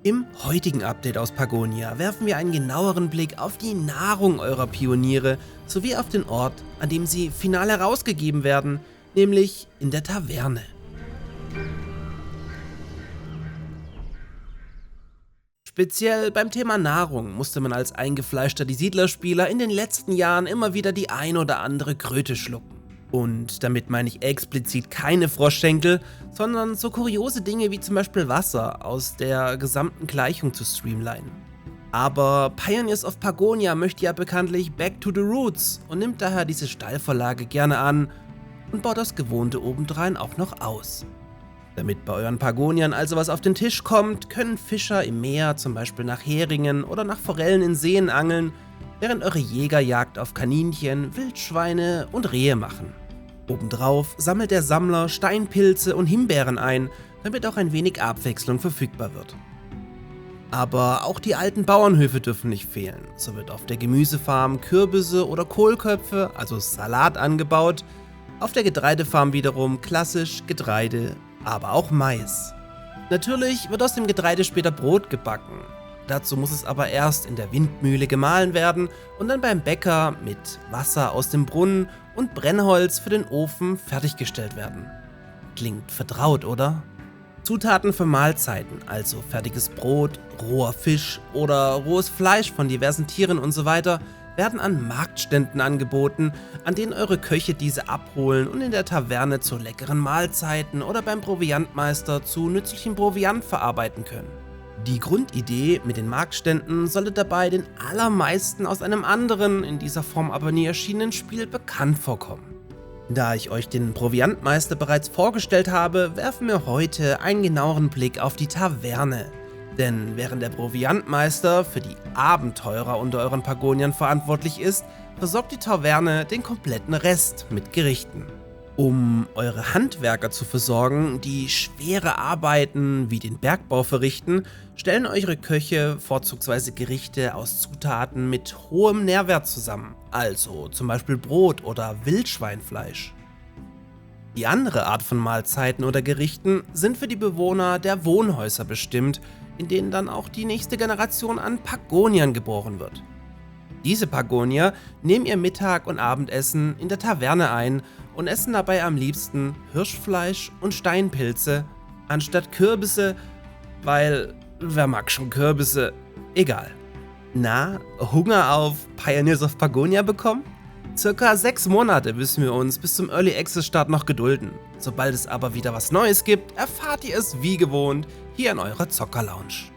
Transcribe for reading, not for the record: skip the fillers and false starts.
Im heutigen Update aus Pagonia werfen wir einen genaueren Blick auf die Nahrung eurer Pioniere sowie auf den Ort, an dem sie final herausgegeben werden, nämlich in der Taverne. Speziell beim Thema Nahrung musste man als eingefleischter Die Siedler-Spieler in den letzten Jahren immer wieder die ein oder andere Kröte schlucken. Und damit meine ich explizit keine Froschschenkel, sondern so kuriose Dinge wie zum Beispiel Wasser aus der gesamten Gleichung zu streamlinen. Aber Pioneers of Pagonia möchte ja bekanntlich back to the roots und nimmt daher diese Steilvorlage gerne an und baut das Gewohnte obendrein auch noch aus. Damit bei euren Pagoniern also was auf den Tisch kommt, können Fischer im Meer zum Beispiel nach Heringen oder nach Forellen in Seen angeln, während eure Jäger Jagd auf Kaninchen, Wildschweine und Rehe machen. Obendrauf sammelt der Sammler Steinpilze und Himbeeren ein, damit auch ein wenig Abwechslung verfügbar wird. Aber auch die alten Bauernhöfe dürfen nicht fehlen. So wird auf der Gemüsefarm Kürbisse oder Kohlköpfe, also Salat, angebaut. Auf der Getreidefarm wiederum klassisch Getreide, aber auch Mais. Natürlich wird aus dem Getreide später Brot gebacken. Dazu muss es aber erst in der Windmühle gemahlen werden und dann beim Bäcker mit Wasser aus dem Brunnen und Brennholz für den Ofen fertiggestellt werden. Klingt vertraut, oder? Zutaten für Mahlzeiten, also fertiges Brot, roher Fisch oder rohes Fleisch von diversen Tieren und so weiter, werden an Marktständen angeboten, an denen eure Köche diese abholen und in der Taverne zu leckeren Mahlzeiten oder beim Proviantmeister zu nützlichem Proviant verarbeiten können. Die Grundidee mit den Marktständen sollte dabei den allermeisten aus einem anderen, in dieser Form aber nie erschienenen Spiel bekannt vorkommen. Da ich euch den Proviantmeister bereits vorgestellt habe, werfen wir heute einen genaueren Blick auf die Taverne. Denn während der Proviantmeister für die Abenteurer unter euren Pagoniern verantwortlich ist, versorgt die Taverne den kompletten Rest mit Gerichten. Um eure Handwerker zu versorgen, die schwere Arbeiten wie den Bergbau verrichten, stellen eure Köche vorzugsweise Gerichte aus Zutaten mit hohem Nährwert zusammen, also zum Beispiel Brot oder Wildschweinfleisch. Die andere Art von Mahlzeiten oder Gerichten sind für die Bewohner der Wohnhäuser bestimmt, in denen dann auch die nächste Generation an Pagoniern geboren wird. Diese Pagonier nehmen ihr Mittag- und Abendessen in der Taverne ein und essen dabei am liebsten Hirschfleisch und Steinpilze anstatt Kürbisse, weil wer mag schon Kürbisse? Egal. Na, Hunger auf Pioneers of Pagonia bekommen? Circa 6 Monate müssen wir uns bis zum Early Access Start noch gedulden. Sobald es aber wieder was Neues gibt, erfahrt ihr es wie gewohnt hier in eurer Zocker Lounge.